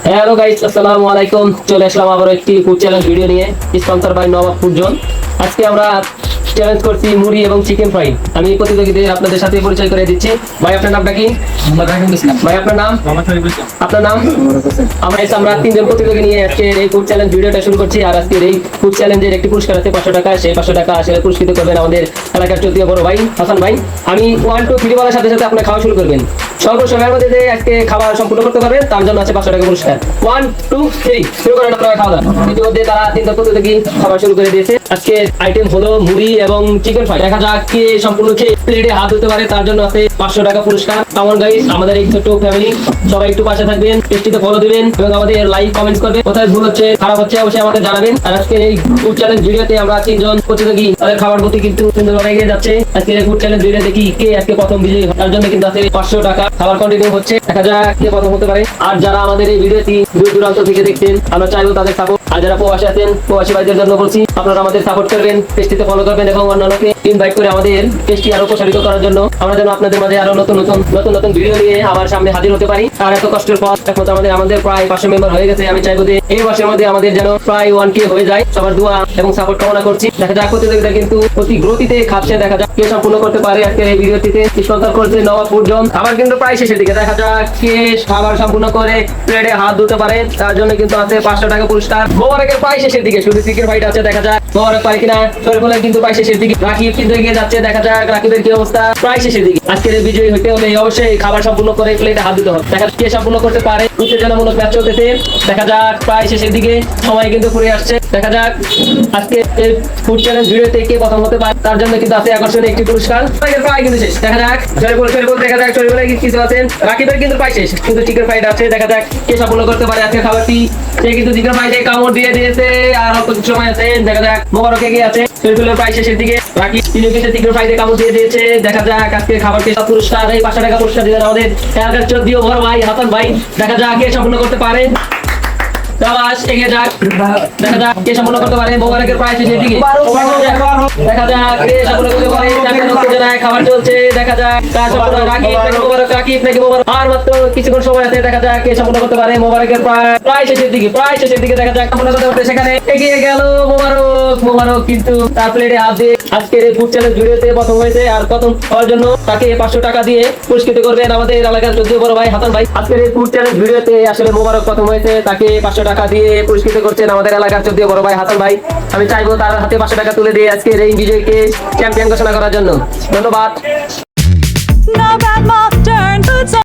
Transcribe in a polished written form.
Hello guys, আসসালামু আলাইকুম। চলে আসলাম আবার একটি ফুড চ্যালেঞ্জ ভিডিও নিয়ে, sponsor by Nawab food zone. আজকে আমরা চ্যালেঞ্জ করছি মুড়ি এবং চিকেন ফ্রাই। আমি প্রতিযোগীদের আপনাদের সাথে পরিচয় করে দিচ্ছি। ভাই, আপনার নামটা কি? ভাই, আপনার নাম? আপনার নাম? আমরা তিনজন প্রতিযোগী নিয়ে আজকে এই ফুড চ্যালেঞ্জ ভিডিওটা শুরু করছি। আর আজকের এই ফুড চ্যালেঞ্জের একটি পুরস্কার আছে 500 টাকা। সেই 500 টাকা আসলে পুরস্কৃত করবেন আমাদের এলাকার চৌধুরী বড় ভাই হাসান ভাই। আমি 1 2 3 বলার সাথে সাথে আপনার খাওয়া শুরু করবেন। স্বল্প সময়ের মধ্যে যে আজকে খাবার সম্পূর্ণ করতে পারবেন তার জন্য আছে 500 টাকা পুরস্কার। 1 2 3 শুরু করেন আপনারা খাওয়া দাওয়া। ইতিমধ্যে তারা তিনজন প্রতিযোগী খাবার শুরু করে দিয়েছে। আজকে আইটেম হলো মুড়ি এবং চিকেন ফ্রাই। দেখা যাক কে সম্পূর্ণ খেয়ে প্লেটে হাত ধুতে পারে, তার জন্য আছে 500 টাকা পুরস্কার। আমার গাইস, আমাদের এই ছোট্ট ফ্যামিলি সবাই একটু পাশে থাকবেন, পেজটিতে ফলো দিবেন এবং আমাদের লাইক কমেন্টস করবেন। কোথায় ভুল হচ্ছে খারাপ হচ্ছে অবশ্যই আমাদের জানাবেন। আর আজকে এই ফুড চ্যালেঞ্জ ভিডিওতে আমরা তিনজন প্রতিযোগী তাদের খাবার প্রতি কিন্তু সুন্দরভাবে এগিয়ে যাচ্ছে। আজকে এই ফুড চ্যালেঞ্জ ভিডিও দেখি কে আজকে প্রথম বিজয়ী হয়, তার জন্য কিন্তু আছে 500 টাকা। খাবার কন্টিনিউ হচ্ছে, দেখা যাক কে প্রথম হতে পারে। আর যারা আমাদের এই ভিডিওটি দূর দূরান্ত থেকে দেখছেন, আমরা চাইবো তাদের সাপোর্ট। আর যারা প্রবাসী আছেন, প্রবাসী ভাইদের জন্য বলছি আপনারা আমাদের সাপোর্ট করবেন, পেজটিতে ফলো করবেন এবং অন্যান্যকে ইনভাইট করে আমাদের পেজটি আরো প্রসারিত করার জন্য। আমরা যেন আপনাদের মাঝে আরো নতুন নতুন ভিডিও নিয়ে আমার সামনে হাজির হতে পারি। আর এত কষ্টের পর এখন আমাদের প্রায় 500 মেম্বার হয়ে গেছে। আমি চাইবো যে এই মাসের মধ্যে আমাদের যেন প্রায় 1K হয়ে যায়। সবার দোয়া এবং সাপোর্ট কামনা করছি। দেখা যাক প্রতিযোগিতা কিন্তু অতি গতিতে খাচ্ছে, দেখা যাক কে সম্পূর্ণ করতে পারে। আজকে এই ভিডিওটিতে স্পন্সর করছে নবাব ফুড জোন। আবার কিন্তু প্রায় শেষের দিকে, দেখা যাক কে খাবার সম্পূর্ণ করে প্লেটে হাত ধুতে পারে, তার জন্য কিন্তু আছে 500 টাকা পুরস্কার। মোবারকের প্রায় শেষের দিকে, শুধু চিকেন ফ্রাইটা আছে, দেখা যাক মোবারক পারে কিনা। শরীফুলের কিন্তু প্রায় শেষের দিকে, রাকিব কিন্তু এগিয়ে যাচ্ছে, দেখা যাক রাকিবের কি অবস্থা। প্রায় শেষের দিকে, আজকের বিজয়ী হতে হলে অবশ্যই খাবার সম্পূর্ণ করে প্লেটে হাত দিতে হবে। দেখা যাক কে সম্পূর্ণ করতে পারে। উত্তেজনামূলক ম্যাচ চলতেছে, দেখা যাক প্রায় শেষের দিকে, সময় কিন্তু ফুরিয়ে আসছে। দেখা যাক আজকে এই ফুড চ্যালেঞ্জ ভিডিওতে কে প্রথম হতে পারে, তার জন্য কিন্তু আছে আকর্ষণীয় একটি পুরস্কার। প্রায় কিন্তু শেষ, দেখা যাক শরীফুল দেখা যাক শরীফুলের কিছু আছেন। রাকিবের কিন্তু প্রায় শেষ, কিন্তু চিকেন ফ্রাইড আছে, দেখা যাক কে সম্পূর্ণ করতে পারে আজকে খাবারটি। সে কিন্তু চিকেন ফ্রাইডে কামড় দিয়ে দিয়েছে, আর অল্প কিছু সময় আছে। দেখা যাক মোবারক এগিয়ে আছে, শরীফুলের প্রায় শেষের দিকে। রাকিব তিনি কিন্তু চিকেন ফ্রাইডে কামড় দিয়ে দিয়েছে। দেখা যাক আজকে খাবারকে পুরস্কার এই 500 টাকা পুরস্কার দিলেন আমাদের এলাকার চৌধুরী বড় ভাই হাসান ভাই। দেখা যাক কে সম্পূর্ণ করতে পারে। এগিয়ে যাক, দেখা যাক কে সম্পূর্ণ করতে পারে। মোবারকের প্রায় শেষের দিকে, দেখা যাক কে সম্পূর্ণ করতে পারে। খাবার চলছে, দেখা যাক কার সম্পূর্ণ। রাকিব নাকি মোবারক, আর মাত্র কিছুক্ষণ সময় আছে। দেখা যাক কে সম্পূর্ণ করতে পারে। মোবারকের প্রায় শেষের দিকে, দেখা যাক সম্পূর্ণ করতে পারবে। সেখানে এগিয়ে গেল মোবারক কিন্তু তার প্লেটে হাত দিয়ে আজকের এই ফুড চ্যালেঞ্জ ভিডিওতে প্রথম হয়েছে। আর প্রথম হওয়ার জন্য তাকে 500 টাকা দিয়ে পুরস্কৃত করবেন আমাদের এলাকার চৌধুরী বড় ভাই হাসান ভাই। আজকের এই ফুড চ্যালেঞ্জ ভিডিওতে আসলে মোবারক প্রথম হয়েছে, তাকে 500 টাকা দিয়ে পুরস্কৃত করছেন আমাদের এলাকার চৌধুরী বড় ভাই হাসান ভাই। আমি চাইবো তার হাতে 500 টাকা তুলে দিয়ে আজকের এই বিজয়কে চ্যাম্পিয়ন ঘোষণা করার জন্য। ধন্যবাদ।